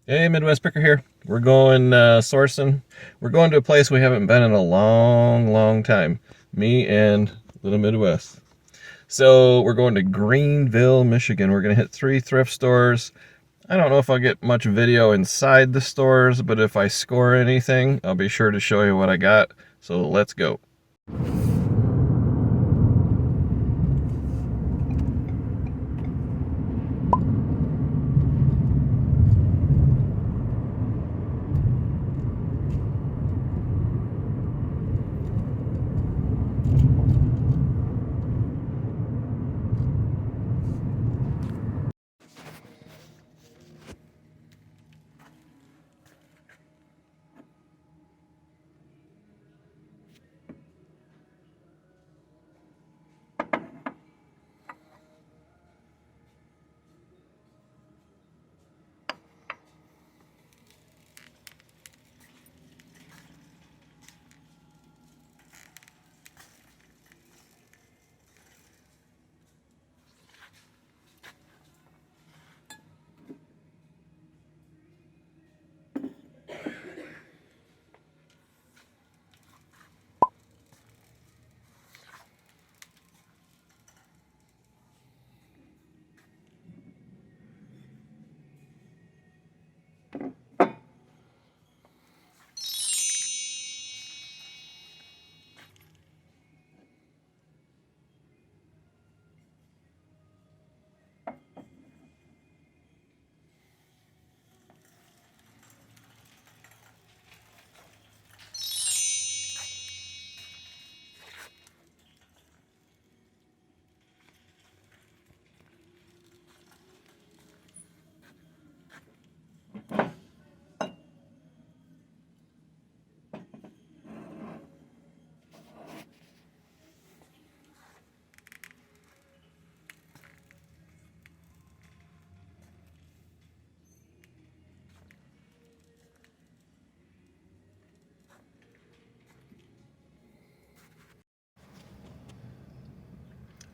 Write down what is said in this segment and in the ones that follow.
Hey, Midwest Picker here. We're going sourcing. We're going to a place we haven't been in a long, long time. Me and Little Midwest. So we're going to Greenville, Michigan. We're going to hit 3 thrift stores. I don't know if I'll get much video inside the stores, but if I score anything, I'll be sure to show you what I got. So let's go.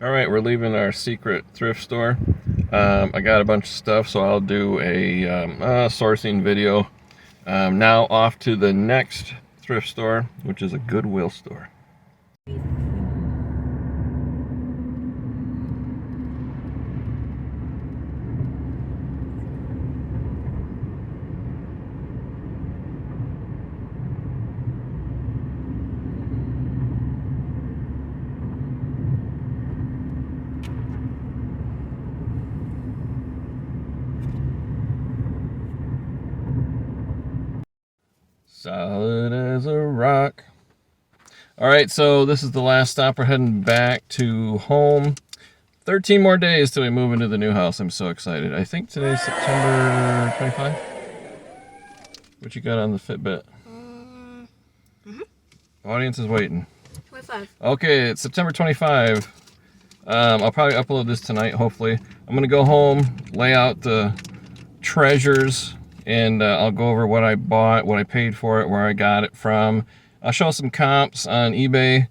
All right, we're leaving our secret thrift store. I got a bunch of stuff, so I'll do a sourcing video. Now off to the next thrift store, which is a Goodwill store. Solid as a rock. All right, so this is the last stop. We're heading back to home. 13 more days till we move into the new house. I'm so excited. I think today's September 25. What you got on the Fitbit? Audience is waiting. 25. Okay, it's September 25. I'll probably upload this tonight, hopefully. I'm going to go home, lay out the treasures, and I'll go over what I bought, what I paid for it, where I got it from. I'll show some comps on eBay.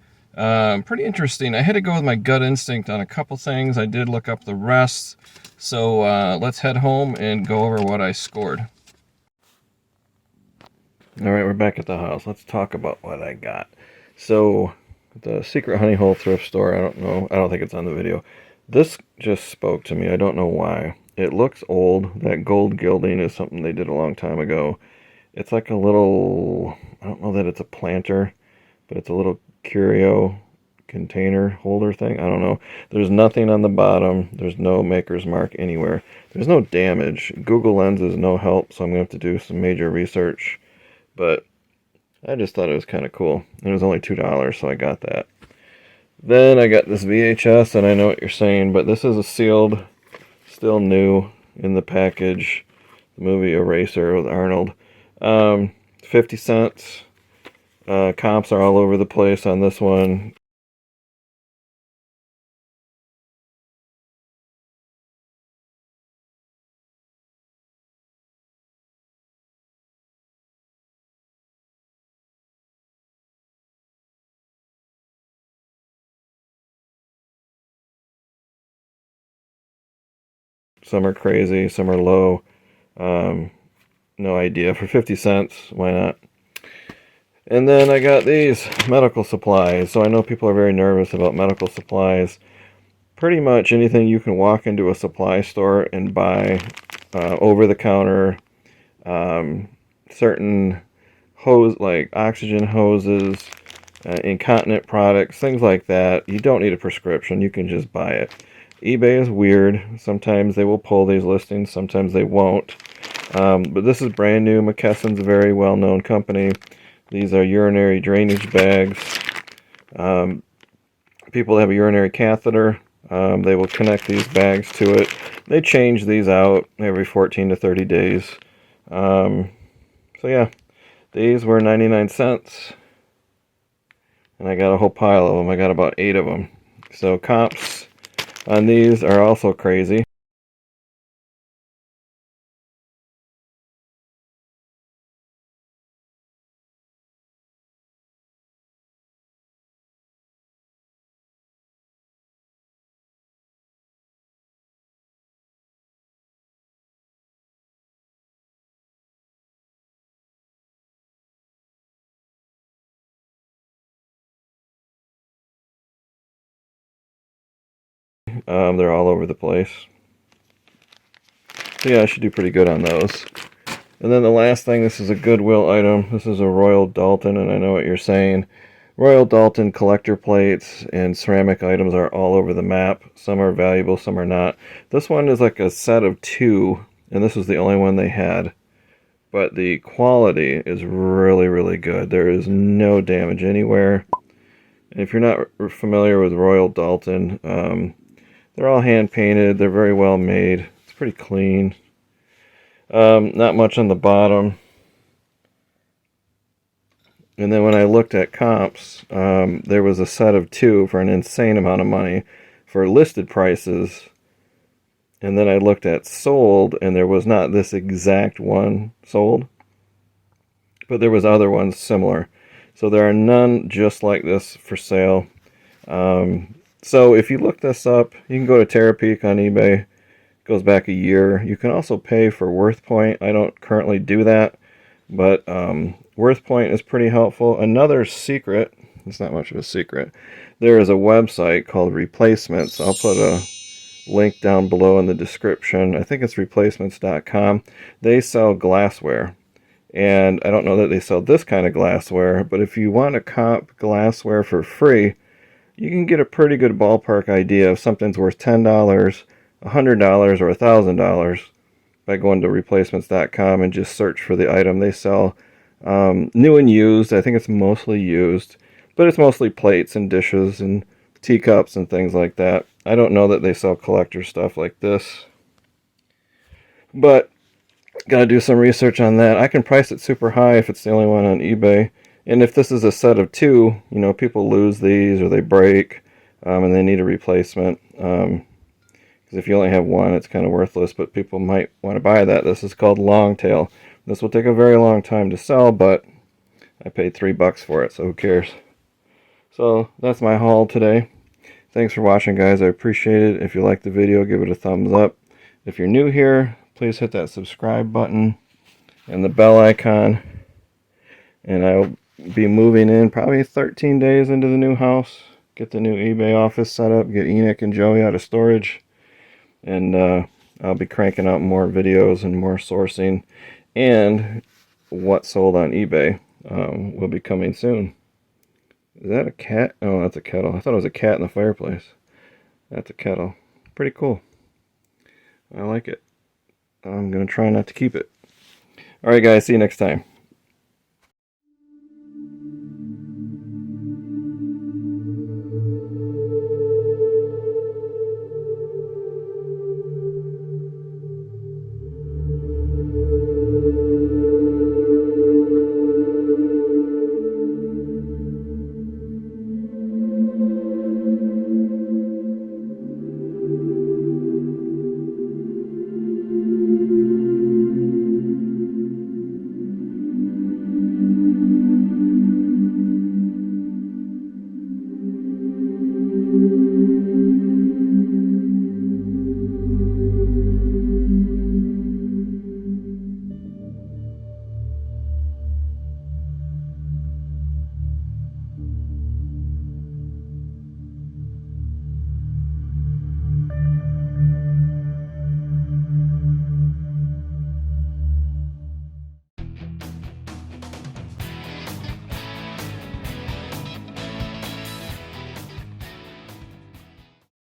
Pretty interesting. I had to go with my gut instinct on a couple things. I did look up the rest. So let's head home and go over what I scored. All right, we're back at the house. Let's talk about what I got. So the Secret Honey Hole thrift store, I don't know. I don't think it's on the video. This just spoke to me. I don't know why. It looks old. That gold gilding is something they did a long time ago. It's like a little, I don't know that it's a planter, but it's a little curio container holder thing. I don't know. There's nothing on the bottom. There's no maker's mark anywhere. There's no damage. Google Lens is no help, so I'm going to have to do some major research. But I just thought it was kind of cool. It was only $2, so I got that. Then I got this VHS, and I know what you're saying, but this is a sealed, still new in the package, the movie Eraser with Arnold. 50 cents. Comps are all over the place on this one. Some are crazy, some are low. no idea. For 50 cents, why not? And then I got these medical supplies. So I know people are very nervous about medical supplies. Pretty much anything you can walk into a supply store and buy over the counter, certain hose like oxygen hoses, incontinent products, things like that. You don't need a prescription. You can just buy it. eBay is weird. Sometimes they will pull these listings, sometimes they won't. But this is brand new. McKesson's a very well-known company. These are urinary drainage bags. People that have a urinary catheter, they will connect these bags to it. They change these out every 14 to 30 days. So yeah, these were 99 cents. And I got a whole pile of them. I got about 8 of them. So comps on these are also crazy. They're all over the place. So yeah, I should do pretty good on those. And then the last thing, this is a Goodwill item. This is a Royal Dalton, and I know what you're saying. Royal Dalton collector plates and ceramic items are all over the map. Some are valuable, some are not. This one is like a set of 2, and this was the only one they had. But the quality is really, really good. There is no damage anywhere. And if you're not familiar with Royal Dalton, they're all hand painted. They're very well made. It's pretty clean. Not much on the bottom. And then when I looked at comps, there was a set of 2 for an insane amount of money for listed prices. And then I looked at sold, and there was not this exact one sold, but there was other ones similar. So there are none just like this for sale. So if you look this up, you can go to Terapeak on eBay. It goes back a year. You can also pay for WorthPoint. I don't currently do that, but WorthPoint is pretty helpful. Another secret, it's not much of a secret, there is a website called Replacements. I'll put a link down below in the description. I think it's replacements.com. They sell glassware. And I don't know that they sell this kind of glassware, but if you want to comp glassware for free, you can get a pretty good ballpark idea if something's worth $10, $100, or $1,000 by going to replacements.com and just search for the item. They sell new and used. I think it's mostly used, but it's mostly plates and dishes and teacups and things like that. I don't know that they sell collector stuff like this, but gotta do some research on that. I can price it super high if it's the only one on eBay. And if this is a set of 2, you know, people lose these or they break, and they need a replacement. Because if you only have one, it's kind of worthless, but people might want to buy that. This is called Longtail. This will take a very long time to sell, but I paid $3 for it, so who cares? So that's my haul today. Thanks for watching, guys. I appreciate it. If you liked the video, give it a thumbs up. If you're new here, please hit that subscribe button and the bell icon. And I'll be moving in probably 13 days into the new house. Get the new eBay office set up. Get Enoch and Joey out of storage. And I'll be cranking out more videos and more sourcing. And what sold on eBay will be coming soon. Is that a cat? Oh, that's a kettle. I thought it was a cat in the fireplace. That's a kettle. Pretty cool. I like it. I'm going to try not to keep it. Alright guys, see you next time.